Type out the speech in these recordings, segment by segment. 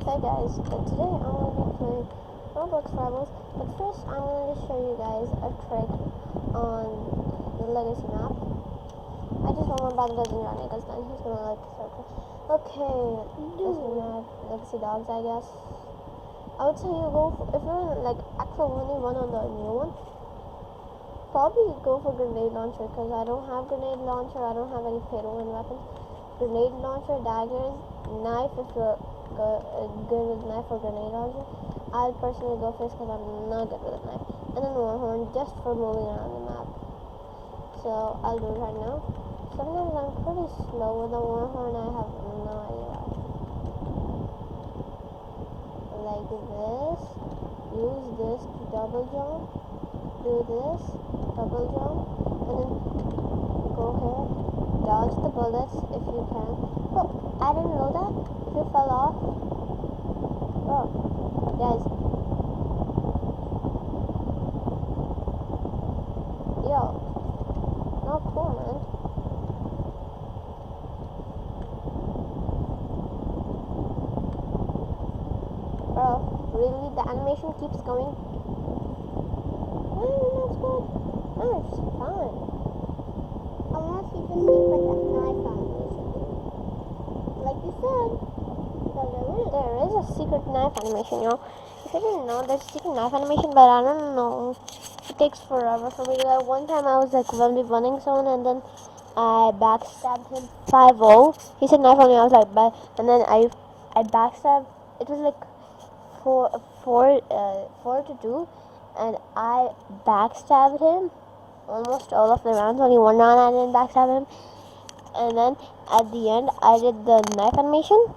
Hey guys, today I'm going to be playing Roblox Rivals, but first I'm going to show you guys a trick on the legacy map. I just want my brother doesn't run it because then he's going to like the circle. Okay, this is my legacy dogs, I guess. I would say you go for, if you're like actually only one on the new one, probably go for grenade launcher because I don't have grenade launcher, I don't have any pay-to-win weapons. Grenade launcher, daggers, knife if you're good with knife or grenade launcher. I'll personally go first because I'm not good with a knife. And then warhorn just for moving around the map. So I'll do it right now. Sometimes I'm pretty slow with the warhorn, I have no idea why. Like this. Use this to double jump. Do this, double jump, and then go here. Dodge the bullets if you can. Oh, I didn't know that. If you fell off. Oh, guys. Yo. Not cool, man. Bro, really? The animation keeps going? That's good. Oh, it's fine. I want to see the secret knife animation. Like you said, there is a secret knife animation, y'all. If you didn't know, there's a secret knife animation, but I don't know. It takes forever for me. Like one time I was like 1v1ing someone and then I backstabbed him 5-0. He said knife on me, I was like, but and then I backstabbed. It was like 4-2, and I backstabbed him almost all of the rounds. Only one round I didn't backstab him. And then at the end, I did the knife animation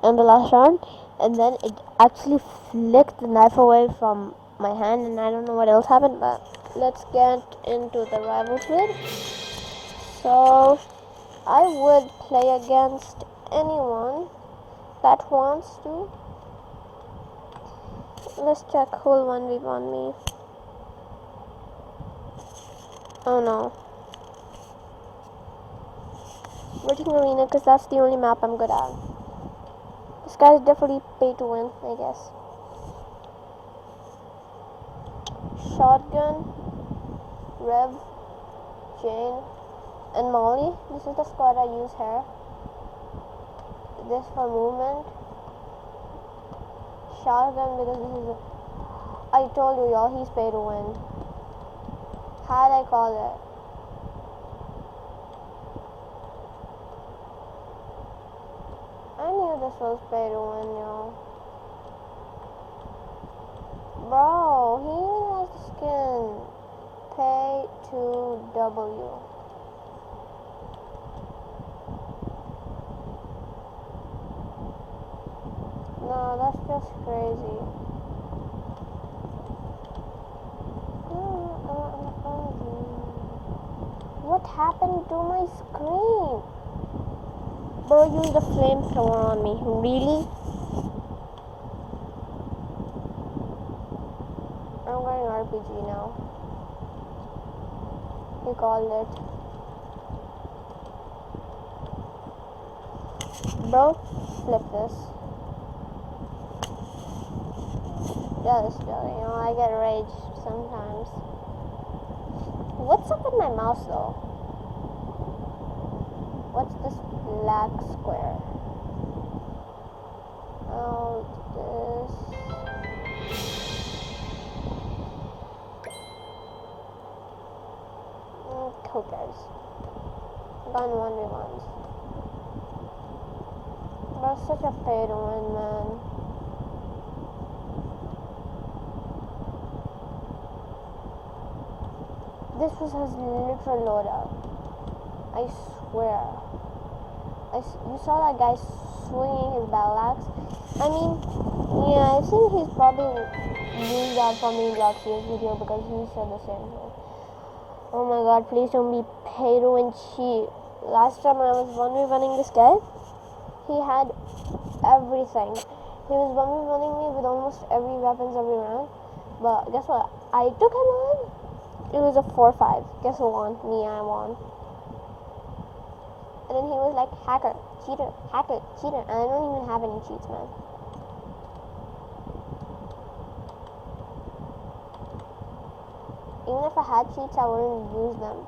in the last round, and then it actually flicked the knife away from my hand, and I don't know what else happened, but let's get into the rivals vid. So, I would play against anyone that wants to. Let's check who'll 1v1 me. Oh no. We're taking arena because that's the only map I'm good at. This guy's definitely pay to win, I guess. Shotgun, Rev, Jane, and Molly. This is the squad I use here. This for movement. Shotgun because this is I told you y'all, he's pay to win. How'd I call it? I knew this was pay to win, y'all. Bro, he even has the skin. Pay to W. No, that's just crazy. What happened to my screen? Bro, use the flamethrower on me. Really? I'm going RPG now. He called it. Bro, flip this. Just joking, you know, I get rage sometimes. What's up with my mouse though? What's this black square? Oh, this. Who cares? Gone 1v1s. That's such a pay to win, man. This was his literal loadout. I swear. You saw that guy swinging his battle axe? I mean, yeah, I think he's probably used that for me in Roxy's video because he said the same thing. Oh my god, please don't be pay to win cheat. Last time I was 1v1ing this guy, he had everything. He was 1v1ing me with almost every weapons every round. But guess what? I took him on. It was a 4-5. Guess who won? Me, I won. And then he was like, hacker, cheater, and I don't even have any cheats, man. Even if I had cheats, I wouldn't use them.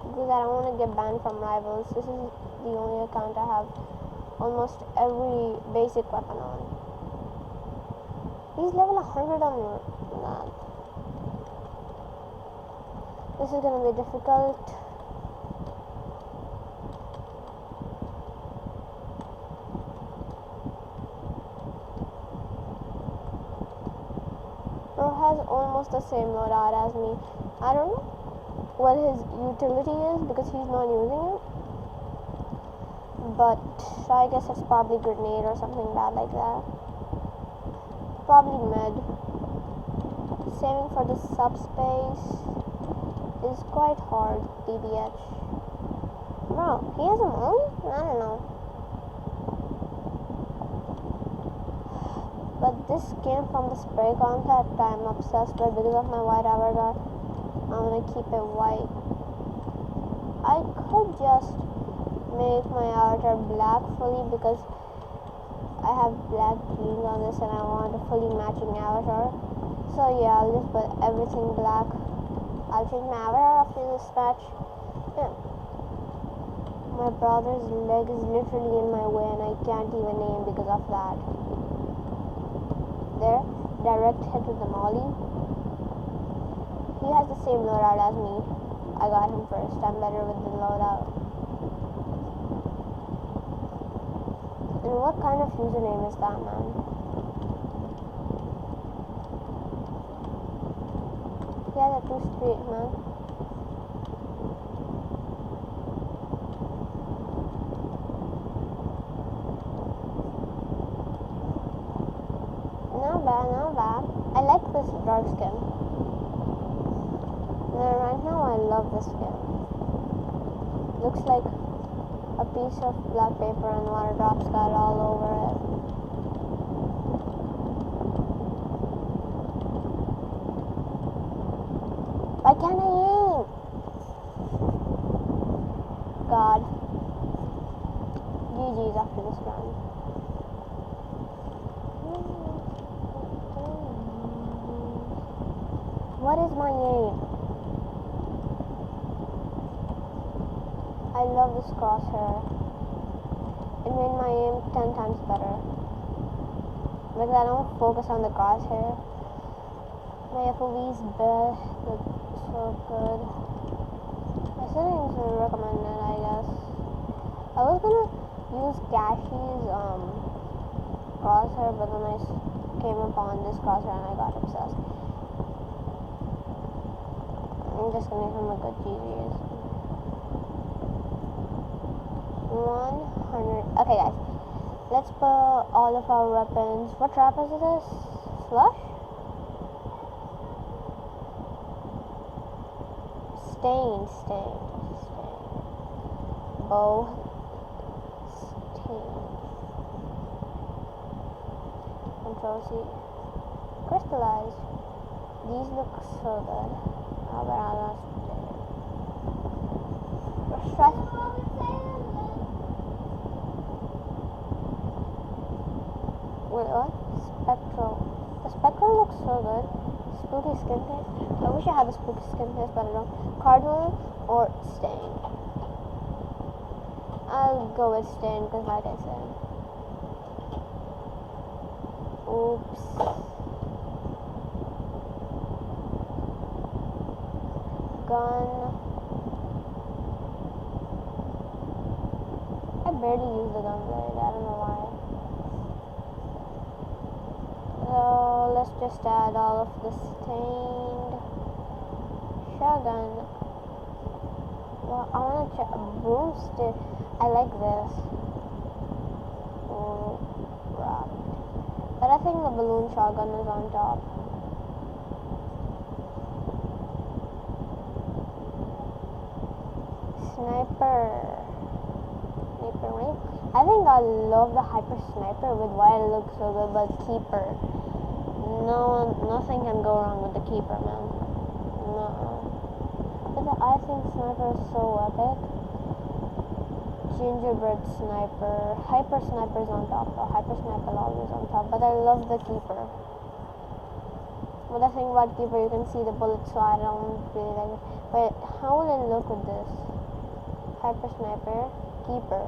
Because I don't want to get banned from rivals. This is the only account I have almost every basic weapon on. He's level 100 on that. This is gonna be difficult. Bro has almost the same loadout as me. I don't know what his utility is because he's not using it. But I guess it's probably grenade or something bad like that. Probably mid. Saving for the subspace is quite hard, BBH. Bro, he has a molly? I don't know. But this skin from the spray concept I'm obsessed with because of my white avatar. I'm gonna keep it white. I could just make my avatar black fully because I have black jeans on this and I want a fully matching avatar. So yeah, I'll just put everything black. I'll change my avatar after this match. Yeah. My brother's leg is literally in my way and I can't even aim because of that. There, direct hit with the molly. He has the same loadout as me. I got him first. I'm better with the loadout. And what kind of username is that, man? Yeah, that's too straight, man. Not bad, not bad. I like this dark skin. Right now, I love this skin. Looks like a piece of black paper and water drops got all over it. Why can't I aim? God. GG's after this round. What is my aim? I love this crosshair. It made my aim 10 times better. Because I don't focus on the crosshair. My FOV's best. So good. I still didn't recommend it, I guess. I was gonna use Cashy's crosshair, but then I came upon this crosshair and I got obsessed. I'm just gonna give him a good GG's. 100. Okay, guys. Let's put all of our weapons. What trap is this? Flush? Stain. Bow. Stain. Control C. Crystallized. These look so good. How about I Wait, what? Spectral. The spectral looks so good. Spooky skin test. I wish I had the spooky skin test, but I don't. Cardinal or stain? I'll go with stain because, like I said. Oops. Gun. I barely use the gun blade. I don't know why. So let's just add all of the stained shotgun. Well, I want to check a broomstick. I like this. Oh, right. But I think the balloon shotgun is on top. Sniper, right? I think I love the hyper sniper with why it looks so good, but keeper. Nothing can go wrong with the keeper, man. No. But I think sniper is so epic. Gingerbread sniper, hyper sniper is on top though. Hyper sniper always on top, but I love the keeper. But the thing about Keeper, you can see the bullets, so I don't really like it. But how will it look with this? Hyper Sniper, Keeper.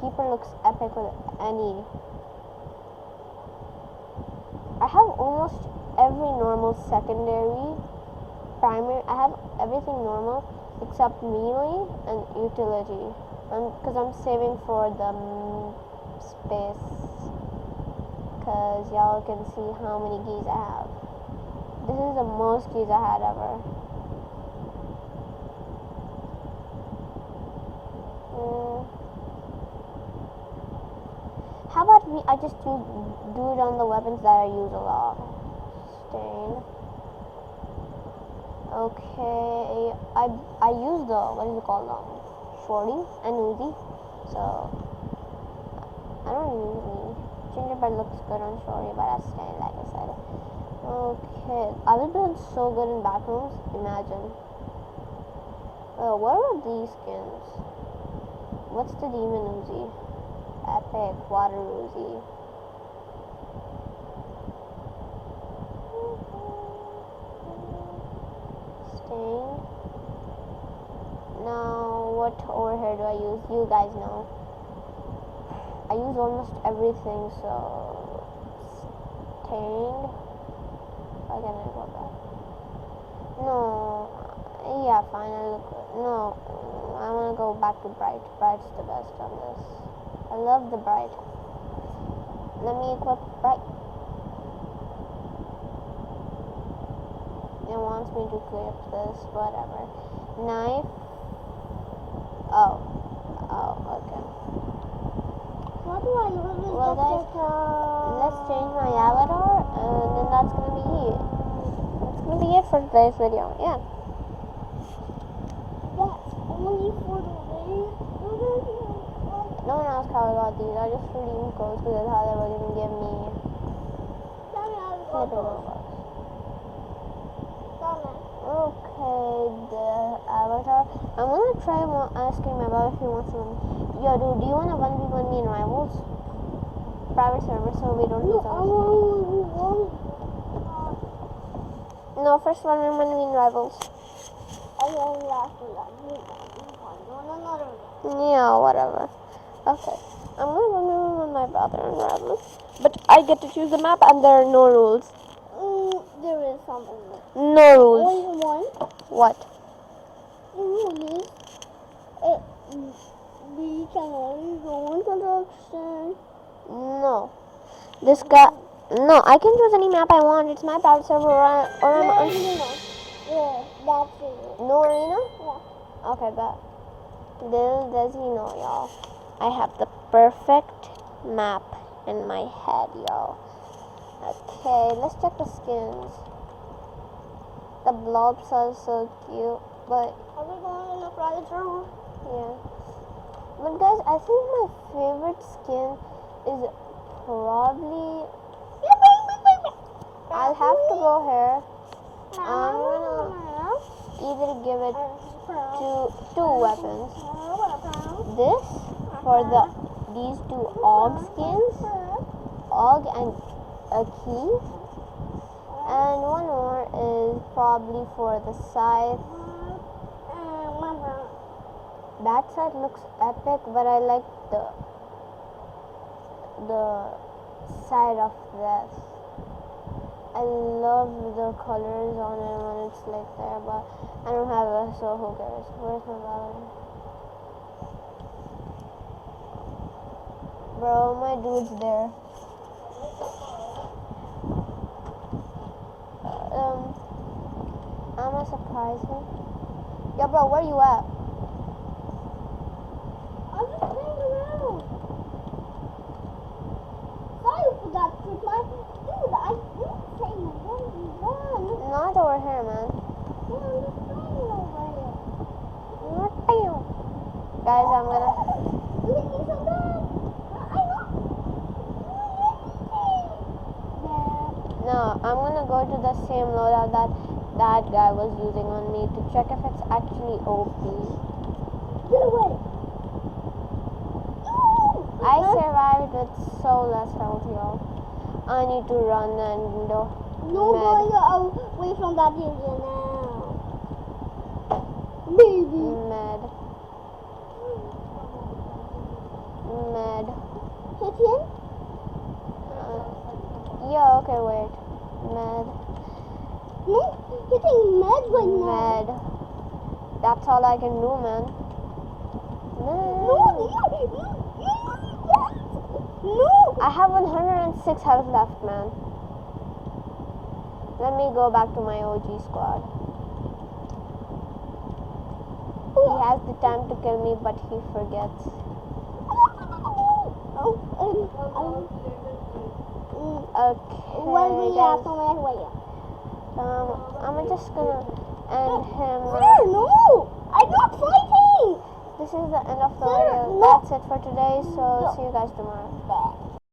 Keeper looks epic with any. I have almost every normal secondary, primary. I have everything normal except melee and utility. Because I'm saving for the space. Because y'all can see how many keys I have. This is the most keys I had ever. How about I just do it on the weapons that I use a lot. Stain. Okay, I use the, what is it called, shorty and Uzi. So I don't usually. Gingerbread looks good on shorty, but I stain, like I said. Okay, I was doing so good in backrooms. Imagine. What are these skins? What's the demon Uzi? Epic water Uzi. Stain. Now, what over here do I use? You guys know. I use almost everything, so stained. Why can't I go back? No. Yeah, fine. No. I want to go back to bright. Bright's the best on this. I love the bright. Let me equip bright. It wants me to equip this, whatever. Knife. Oh, okay. What do I use? Well, guys, let's change my avatar, and then that's gonna be it. That's gonna be it for today's video. Yeah. That's only for the day. No one else probably got these. I just redeemed codes because that's how they were gonna give me flipping Roblox. Okay, the avatar. I'm gonna try asking my brother if he wants one. Yo, dude, do you want to 1v1 me in rivals? Private server, so we don't lose ours. No, first 1v1 me in rivals. Yeah, whatever. Okay, I'm gonna run with my brother in rivals, but I get to choose the map, and there are no rules. There is something. No rules. Only one. What? The rule is we can only go into production. No. This guy. No, I can choose any map I want. It's my private server, or I'm on. Yeah, that's it. No arena? Yeah. Okay, but little does he know, y'all. I have the perfect map in my head, y'all. Okay, let's check the skins. The blobs are so cute, but Are we going in a private server? yeah. But guys, I think my favorite skin is probably. I'll have to go here. I'm gonna either give it two weapons. This for these two AUG skins, AUG and a key, and one more is probably for the scythe. That side looks epic, but I like the side of this. I love the colors on it when it's like there, but I don't have it, so who cares? Where's my brother? Bro, my dude's there. I'm gonna surprise him. Yo, bro, where you at? I'm just playing around. Sorry for that, dude. I didn't say you run. Not over here, man. Yeah, I'm just playing over here. Guys, I'm gonna. You hit me so bad. I know. No, I'm gonna go to the same loadout that guy was using on me to check if it's actually OP. Get away. I survived with so less health, y'all. I need to run and No going away from that area now. Baby. Med. Med. Hit him? Yeah, okay, wait. Med. No, hitting med right now. Med. That's all I can do, man. Med. No. I have 106 health left, man. Let me go back to my OG squad. He has the time to kill me, but he forgets. Okay, What do we have guys. from that way? I'm just gonna end him. Sir, no! I'm not fighting! This is the end of the Sir, video. no. That's it for today, so see you guys tomorrow. Back.